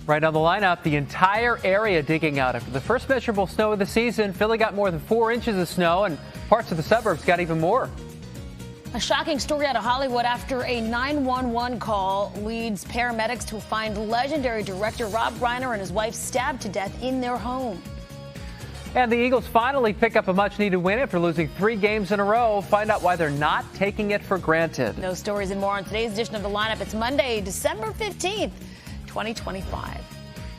Right on the lineup, the entire area digging out after the first measurable snow of the season. Philly got more than 4 inches of snow, and parts of the suburbs got even more. A shocking story out of Hollywood after a 911 call leads paramedics to find legendary director Rob Reiner and his wife stabbed to death in their home. And the Eagles finally pick up a much-needed win after losing 3 games in a row. Find out why they're not taking it for granted. Those stories and more on today's edition of The Lineup. It's Monday, December 15th, 2025.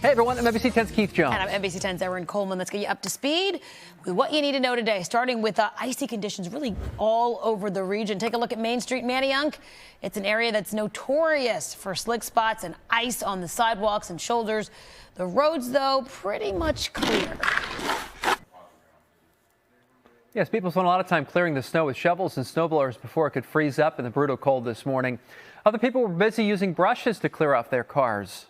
Hey, everyone. I'm NBC 10's Keith Jones. And I'm NBC 10's Erin Coleman. Let's get you up to speed with what you need to know today, starting with icy conditions really all over the region. Take a look at Main Street, Manayunk. It's an area that's notorious for slick spots and ice on the sidewalks and shoulders. The roads, though, pretty much clear. Yes, people spent a lot of time clearing the snow with shovels and snowblowers before it could freeze up in the brutal cold this morning. Other people were busy using brushes to clear off their cars.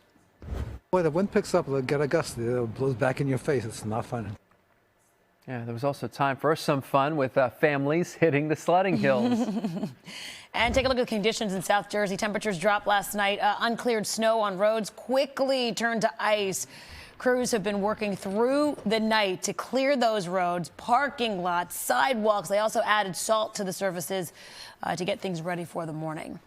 Boy, the wind picks up, it'll get a gust, it blows back in your face. It's not fun. Yeah, there was also time for some fun with families hitting the sledding hills. And take a look at the conditions in South Jersey. Temperatures dropped last night. Uncleared snow on roads quickly turned to ice. Crews have been working through the night to clear those roads, parking lots, sidewalks. They also added salt to the surfaces to get things ready for the morning.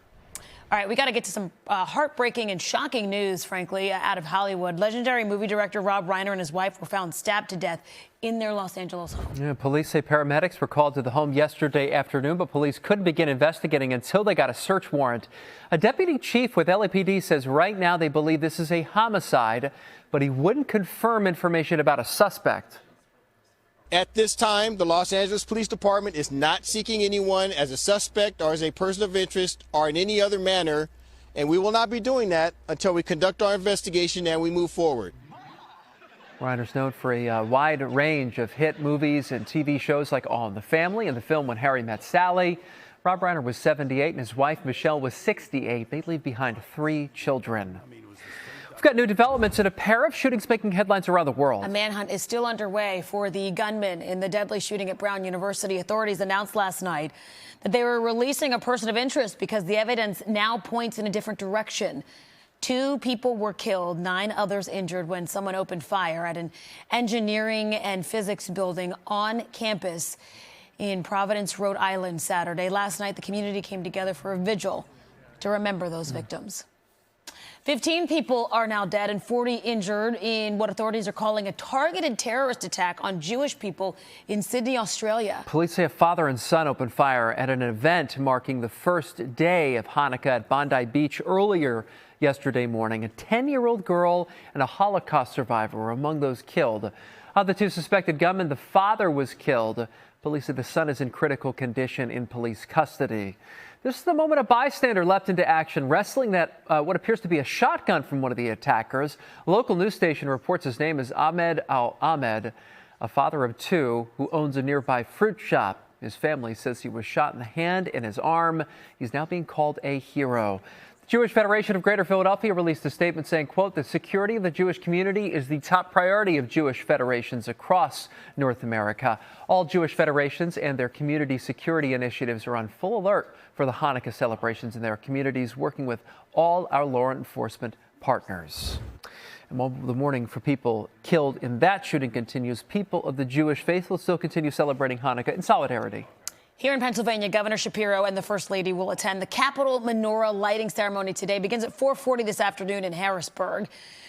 All right, we got to get to some heartbreaking and shocking news, frankly, out of Hollywood. Legendary movie director Rob Reiner and his wife were found stabbed to death in their Los Angeles home. Yeah, police say paramedics were called to the home yesterday afternoon, but police couldn't begin investigating until they got a search warrant. A deputy chief with LAPD says right now they believe this is a homicide, but he wouldn't confirm information about a suspect. At this time, the Los Angeles Police Department is not seeking anyone as a suspect or as a person of interest or in any other manner, and we will not be doing that until we conduct our investigation and we move forward. Reiner's known for a wide range of hit movies and TV shows like All in the Family and the film When Harry Met Sally. Rob Reiner was 78 and his wife Michelle was 68. They leave behind 3 children. We've got new developments in a pair of shootings making headlines around the world. A manhunt is still underway for the gunman in the deadly shooting at Brown University. Authorities announced last night that they were releasing a person of interest because the evidence now points in a different direction. 2 people were killed, 9 others injured when someone opened fire at an engineering and physics building on campus in Providence, Rhode Island, Saturday. Last night, the community came together for a vigil to remember those victims. 15 people are now dead and 40 injured in what authorities are calling a targeted terrorist attack on Jewish people in Sydney, Australia. Police say a father and son opened fire at an event marking the first day of Hanukkah at Bondi Beach earlier yesterday morning. A 10-year-old girl and a Holocaust survivor were among those killed. Of the 2 suspected gunmen, the father was killed. Police say the son is in critical condition in police custody. This is the moment a bystander leapt into action, wrestling that what appears to be a shotgun from one of the attackers. A local news station reports his name is Ahmed Al-Ahmed, a father of 2 who owns a nearby fruit shop. His family says he was shot in the hand and his arm. He's now being called a hero. The Jewish Federation of Greater Philadelphia released a statement saying, quote, the security of the Jewish community is the top priority of Jewish federations across North America. All Jewish federations and their community security initiatives are on full alert for the Hanukkah celebrations in their communities, working with all our law enforcement partners. And while the mourning for people killed in that shooting continues, people of the Jewish faith will still continue celebrating Hanukkah in solidarity. Here in Pennsylvania, Governor Shapiro and the First Lady will attend the Capitol menorah lighting ceremony today. It begins at 4:40 this afternoon in Harrisburg.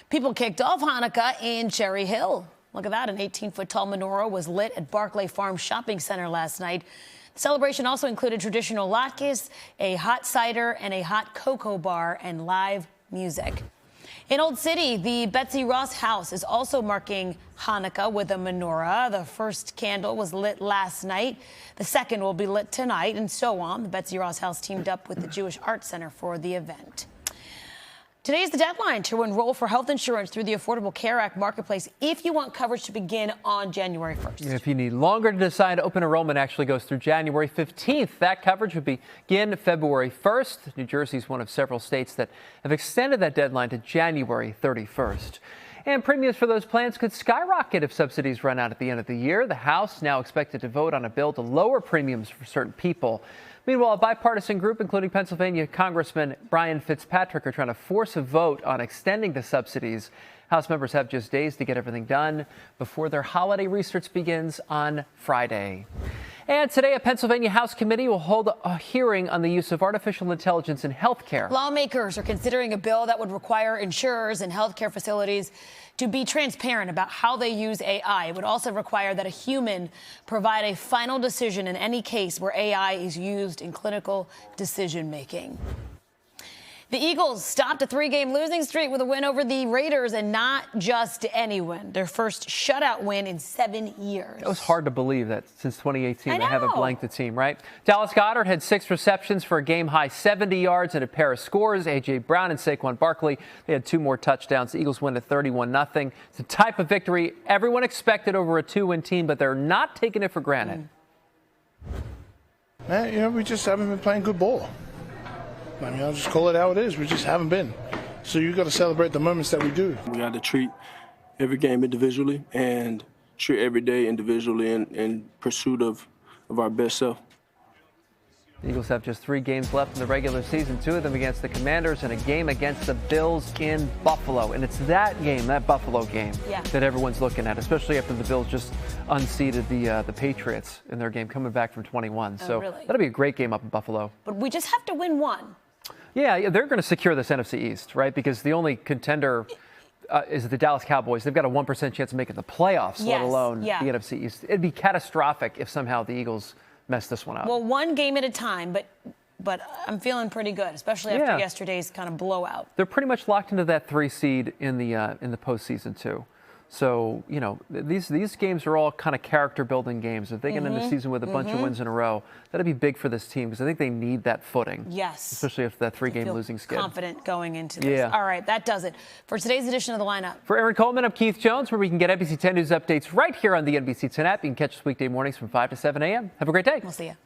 People kicked off Hanukkah in Cherry Hill. Look at that. An 18-foot-tall menorah was lit at Barclay Farm Shopping Center last night. The celebration also included traditional latkes, a hot cider, and a hot cocoa bar, and live music. In Old City, the Betsy Ross house is also marking Hanukkah with a menorah. The first candle was lit last night. The second will be lit tonight, and so on. The Betsy Ross house teamed up with the Jewish Art Center for the event. Today is the deadline to enroll for health insurance through the Affordable Care Act marketplace if you want coverage to begin on January 1st. If you need longer to decide, open enrollment actually goes through January 15th. That coverage would begin February 1st. New Jersey is one of several states that have extended that deadline to January 31st. And premiums for those plans could skyrocket if subsidies run out at the end of the year. The House now expected to vote on a bill to lower premiums for certain people. Meanwhile, a bipartisan group, including Pennsylvania Congressman Brian Fitzpatrick, are trying to force a vote on extending the subsidies. House members have just days to get everything done before their holiday research begins on Friday. And today, a Pennsylvania House committee will hold a hearing on the use of artificial intelligence in health care. Lawmakers are considering a bill that would require insurers and healthcare facilities to be transparent about how they use AI. It would also require that a human provide a final decision in any case where AI is used in clinical decision making. The Eagles stopped a 3-game losing streak with a win over the Raiders, and not just any win. Their first shutout win in 7 years. It was hard to believe that since 2018 they haven't blanked the team, right? Dallas Goedert had 6 receptions for a game-high 70 yards and a pair of scores. A.J. Brown and Saquon Barkley, they had 2 more touchdowns. The Eagles win at 31-0. It's the type of victory everyone expected over a 2-win team, but they're not taking it for granted. Man, we just haven't been playing good ball. I mean, I'll just call it how it is. We just haven't been. So you got to celebrate the moments that we do. We got to treat every game individually and treat every day individually in pursuit of our best self. The Eagles have just 3 games left in the regular season, 2 of them against the Commanders and a game against the Bills in Buffalo. And it's that game, that Buffalo game, that everyone's looking at, especially after the Bills just unseated the Patriots in their game coming back from 21. So really? That'll be a great game up in Buffalo. But we just have to win one. Yeah, they're going to secure this NFC East, right? Because the only contender is the Dallas Cowboys. They've got a 1% chance of making the playoffs, let alone the NFC East. It'd be catastrophic if somehow the Eagles mess this one up. Well, one game at a time, but I'm feeling pretty good, especially after yesterday's kind of blowout. They're pretty much locked into that 3 seed in the postseason too. So, these games are all kind of character-building games. If they get into the season with a bunch of wins in a row, that'd be big for this team because I think they need that footing. Yes. Especially if that 3-game losing skid. Confident going into this. All right, that does it for today's edition of The Lineup. For Erin Coleman, I'm Keith Jones, where we can get NBC 10 News updates right here on the NBC 10 app. You can catch us weekday mornings from 5 to 7 a.m. Have a great day. We'll see you.